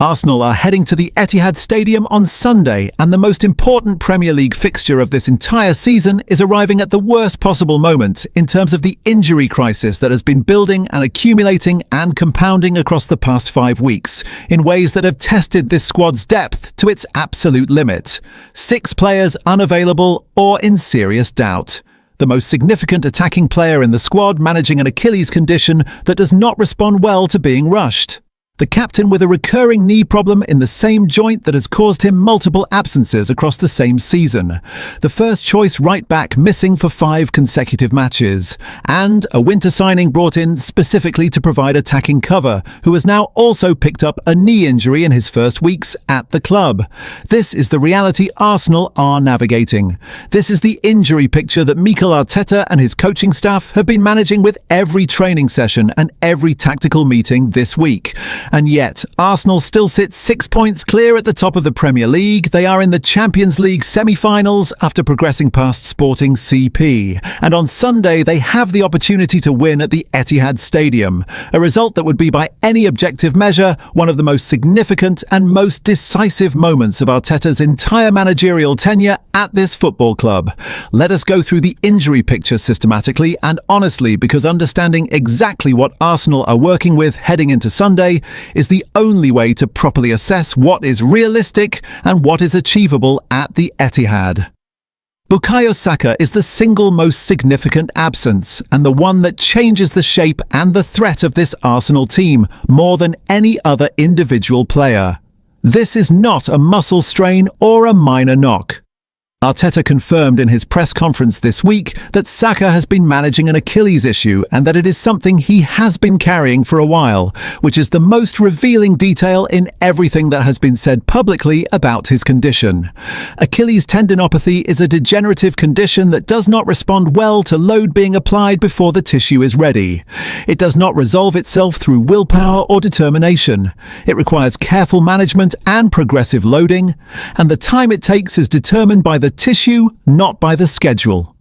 Arsenal are heading to the Etihad Stadium on Sunday, and the most important Premier League fixture of this entire season is arriving at the worst possible moment in terms of the injury crisis that has been building and accumulating and compounding across the past 5 weeks in ways that have tested this squad's depth to its absolute limit. 6 players unavailable or in serious doubt. The most significant attacking player in the squad managing an Achilles condition that does not respond well to being rushed. The captain with a recurring knee problem in the same joint that has caused him multiple absences across the same season. The first choice right back missing for 5 consecutive matches. And a winter signing brought in specifically to provide attacking cover, who has now also picked up a knee injury in his first weeks at the club. This is the reality Arsenal are navigating. This is the injury picture that Mikel Arteta and his coaching staff have been managing with every training session and every tactical meeting this week. And yet, Arsenal still sit 6 points clear at the top of the Premier League. They are in the Champions League semi-finals after progressing past Sporting CP. And on Sunday, they have the opportunity to win at the Etihad Stadium, a result that would be by any objective measure one of the most significant and most decisive moments of Arteta's entire managerial tenure at this football club. Let us go through the injury picture systematically and honestly, because understanding exactly what Arsenal are working with heading into Sunday is the only way to properly assess what is realistic and what is achievable at the Etihad. Bukayo Saka is the single most significant absence and the one that changes the shape and the threat of this Arsenal team more than any other individual player. This is not a muscle strain or a minor knock. Arteta confirmed in his press conference this week that Saka has been managing an Achilles issue and that it is something he has been carrying for a while, which is the most revealing detail in everything that has been said publicly about his condition. Achilles tendinopathy is a degenerative condition that does not respond well to load being applied before the tissue is ready. It does not resolve itself through willpower or determination. It requires careful management and progressive loading, and the time it takes is determined by the tissue, not by the schedule.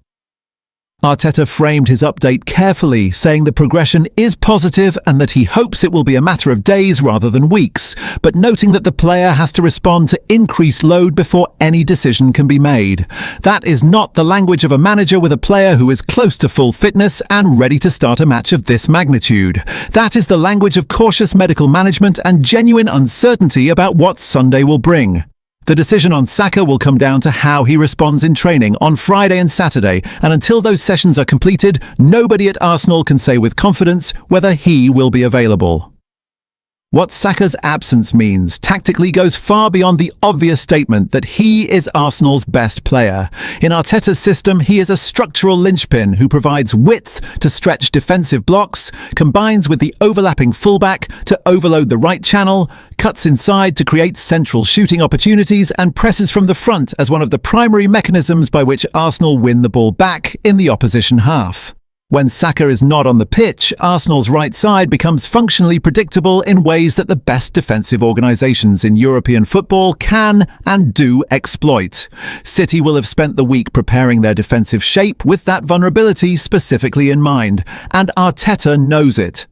Arteta framed his update carefully, saying the progression is positive and that he hopes it will be a matter of days rather than weeks, but noting that the player has to respond to increased load before any decision can be made. That is not the language of a manager with a player who is close to full fitness and ready to start a match of this magnitude. That is the language of cautious medical management and genuine uncertainty about what Sunday will bring. The decision on Saka will come down to how he responds in training on Friday and Saturday, and until those sessions are completed, nobody at Arsenal can say with confidence whether he will be available. What Saka's absence means tactically goes far beyond the obvious statement that he is Arsenal's best player. In Arteta's system, he is a structural linchpin who provides width to stretch defensive blocks, combines with the overlapping fullback to overload the right channel, cuts inside to create central shooting opportunities, and presses from the front as one of the primary mechanisms by which Arsenal win the ball back in the opposition half. When Saka is not on the pitch, Arsenal's right side becomes functionally predictable in ways that the best defensive organisations in European football can and do exploit. City will have spent the week preparing their defensive shape with that vulnerability specifically in mind, and Arteta knows it.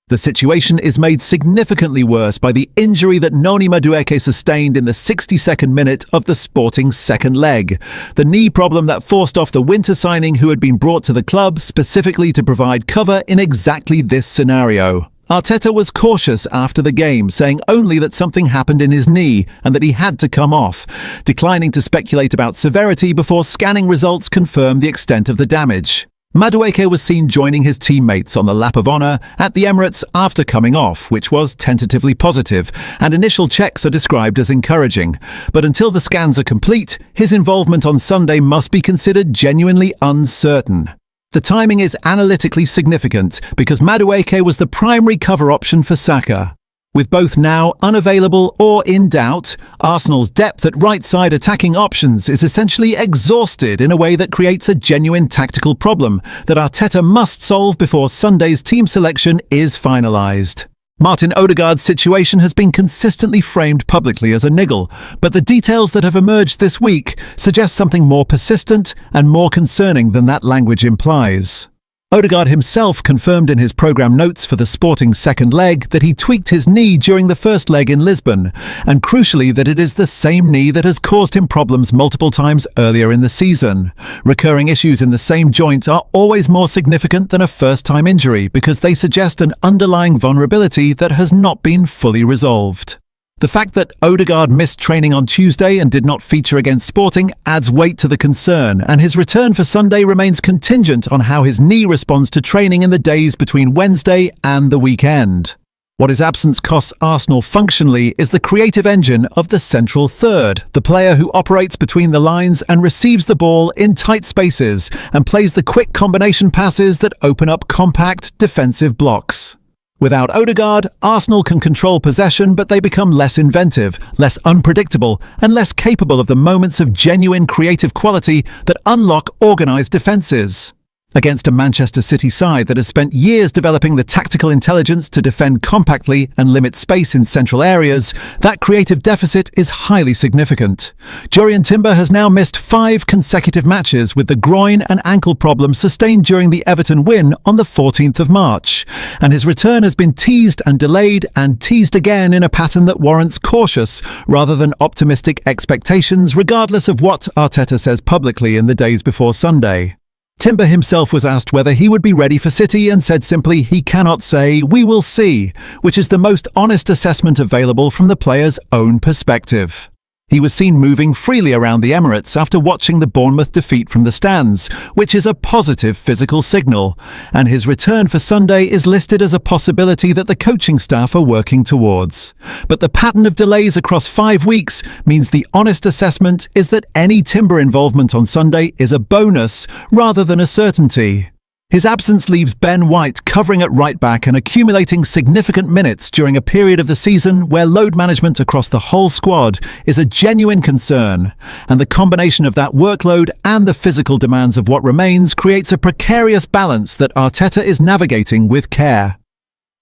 The situation is made significantly worse by the injury that Noni Madueke sustained in the 62nd minute of the Sporting's second leg. The knee problem that forced off the winter signing who had been brought to the club specifically to provide cover in exactly this scenario. Arteta was cautious after the game, saying only that something happened in his knee and that he had to come off, declining to speculate about severity before scanning results confirmed the extent of the damage. Madueke was seen joining his teammates on the lap of honour at the Emirates after coming off, which was tentatively positive, and initial checks are described as encouraging. But until the scans are complete, his involvement on Sunday must be considered genuinely uncertain. The timing is analytically significant because Madueke was the primary cover option for Saka. With both now unavailable or in doubt, Arsenal's depth at right-side attacking options is essentially exhausted in a way that creates a genuine tactical problem that Arteta must solve before Sunday's team selection is finalised. Martin Odegaard's situation has been consistently framed publicly as a niggle, but the details that have emerged this week suggest something more persistent and more concerning than that language implies. Odegaard himself confirmed in his programme notes for the Sporting second leg that he tweaked his knee during the first leg in Lisbon, and crucially that it is the same knee that has caused him problems multiple times earlier in the season. Recurring issues in the same joint are always more significant than a first-time injury because they suggest an underlying vulnerability that has not been fully resolved. The fact that Odegaard missed training on Tuesday and did not feature against Sporting adds weight to the concern, and his return for Sunday remains contingent on how his knee responds to training in the days between Wednesday and the weekend. What his absence costs Arsenal functionally is the creative engine of the central third, the player who operates between the lines and receives the ball in tight spaces and plays the quick combination passes that open up compact defensive blocks. Without Odegaard, Arsenal can control possession, but they become less inventive, less unpredictable, and less capable of the moments of genuine creative quality that unlock organised defences. Against a Manchester City side that has spent years developing the tactical intelligence to defend compactly and limit space in central areas, that creative deficit is highly significant. Jurrien Timber has now missed 5 consecutive matches with the groin and ankle problems sustained during the Everton win on the 14th of March, and his return has been teased and delayed and teased again in a pattern that warrants cautious rather than optimistic expectations, regardless of what Arteta says publicly in the days before Sunday. Timber himself was asked whether he would be ready for City and said simply he cannot say, "We will see," which is the most honest assessment available from the player's own perspective. He was seen moving freely around the Emirates after watching the Bournemouth defeat from the stands, which is a positive physical signal, and his return for Sunday is listed as a possibility that the coaching staff are working towards. But the pattern of delays across 5 weeks means the honest assessment is that any Timber involvement on Sunday is a bonus rather than a certainty. His absence leaves Ben White covering at right-back and accumulating significant minutes during a period of the season where load management across the whole squad is a genuine concern, and the combination of that workload and the physical demands of what remains creates a precarious balance that Arteta is navigating with care.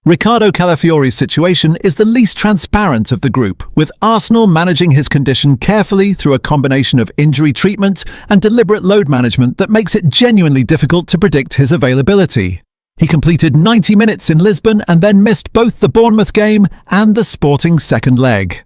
Ricardo Calafiori's situation is the least transparent of the group, with Arsenal managing his condition carefully through a combination of injury treatment and deliberate load management that makes it genuinely difficult to predict his availability. He completed 90 minutes in Lisbon and then missed both the Bournemouth game and the Sporting second leg.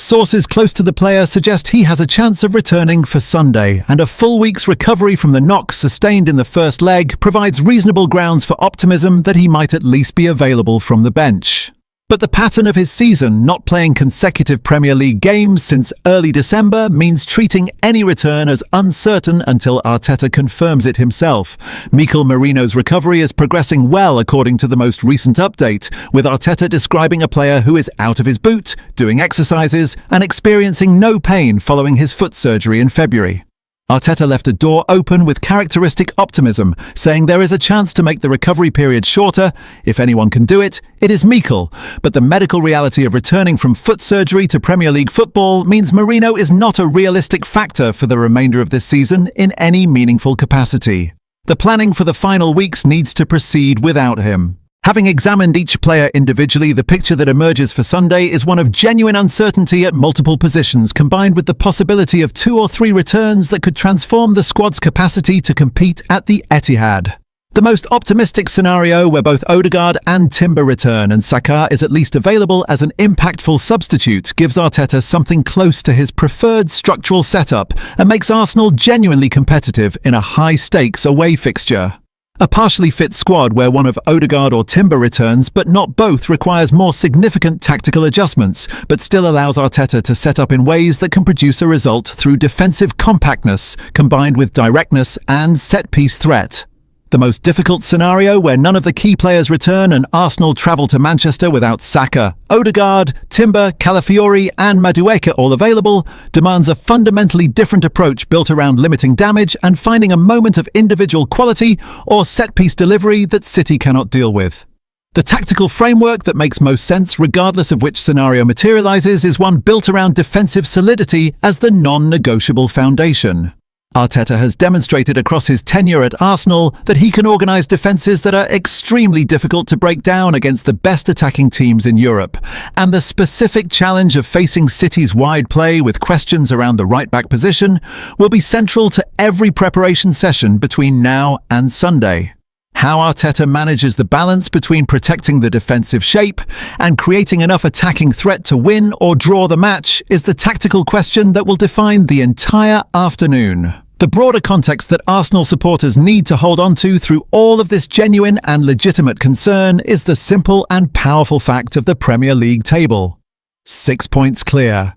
Sources close to the player suggest he has a chance of returning for Sunday, and a full week's recovery from the knock sustained in the first leg provides reasonable grounds for optimism that he might at least be available from the bench. But the pattern of his season, not playing consecutive Premier League games since early December, means treating any return as uncertain until Arteta confirms it himself. Mikel Merino's recovery is progressing well according to the most recent update, with Arteta describing a player who is out of his boot, doing exercises, and experiencing no pain following his foot surgery in February. Arteta left a door open with characteristic optimism, saying there is a chance to make the recovery period shorter. If anyone can do it, it is Mikel. But the medical reality of returning from foot surgery to Premier League football means Merino is not a realistic factor for the remainder of this season in any meaningful capacity. The planning for the final weeks needs to proceed without him. Having examined each player individually, the picture that emerges for Sunday is one of genuine uncertainty at multiple positions, combined with the possibility of 2 or 3 returns that could transform the squad's capacity to compete at the Etihad. The most optimistic scenario, where both Odegaard and Timber return and Saka is at least available as an impactful substitute, gives Arteta something close to his preferred structural setup and makes Arsenal genuinely competitive in a high-stakes away fixture. A partially fit squad where one of Odegaard or Timber returns, but not both, requires more significant tactical adjustments, but still allows Arteta to set up in ways that can produce a result through defensive compactness combined with directness and set-piece threat. The most difficult scenario, where none of the key players return and Arsenal travel to Manchester without Saka, Odegaard, Timber, Calafiori and Madueke all available, demands a fundamentally different approach built around limiting damage and finding a moment of individual quality or set-piece delivery that City cannot deal with. The tactical framework that makes most sense regardless of which scenario materialises is one built around defensive solidity as the non-negotiable foundation. Arteta has demonstrated across his tenure at Arsenal that he can organise defences that are extremely difficult to break down against the best attacking teams in Europe, and the specific challenge of facing City's wide play with questions around the right-back position will be central to every preparation session between now and Sunday. How Arteta manages the balance between protecting the defensive shape and creating enough attacking threat to win or draw the match is the tactical question that will define the entire afternoon. The broader context that Arsenal supporters need to hold on to through all of this genuine and legitimate concern is the simple and powerful fact of the Premier League table. 6 points clear.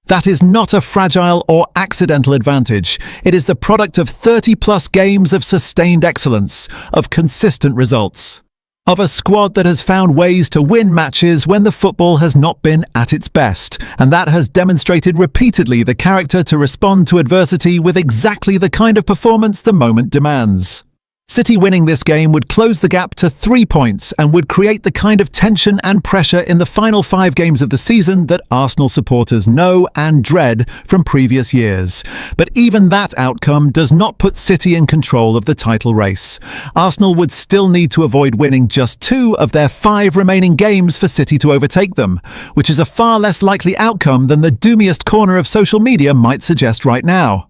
That is not a fragile or accidental advantage. It is the product of 30-plus games of sustained excellence, of consistent results, of a squad that has found ways to win matches when the football has not been at its best, and that has demonstrated repeatedly the character to respond to adversity with exactly the kind of performance the moment demands. City winning this game would close the gap to 3 points and would create the kind of tension and pressure in the final 5 games of the season that Arsenal supporters know and dread from previous years. But even that outcome does not put City in control of the title race. Arsenal would still need to avoid winning just 2 of their 5 remaining games for City to overtake them, which is a far less likely outcome than the doomiest corner of social media might suggest right now.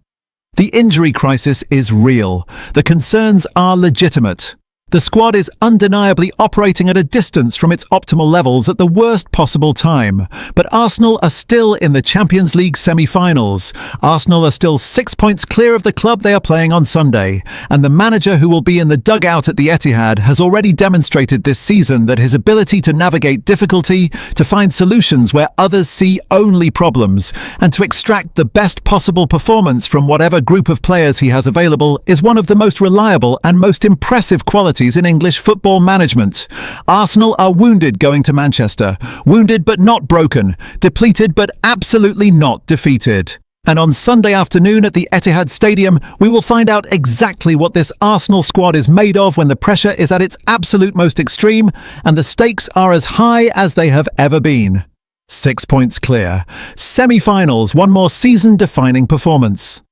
The injury crisis is real. The concerns are legitimate. The squad is undeniably operating at a distance from its optimal levels at the worst possible time. But Arsenal are still in the Champions League semi-finals. Arsenal are still 6 points clear of the club they are playing on Sunday. And the manager who will be in the dugout at the Etihad has already demonstrated this season that his ability to navigate difficulty, to find solutions where others see only problems, and to extract the best possible performance from whatever group of players he has available is one of the most reliable and most impressive qualities in English football management. Arsenal are wounded going to Manchester. Wounded but not broken. Depleted but absolutely not defeated. And on Sunday afternoon at the Etihad Stadium, we will find out exactly what this Arsenal squad is made of when the pressure is at its absolute most extreme and the stakes are as high as they have ever been. 6 points clear. Semi-finals, one more season-defining performance.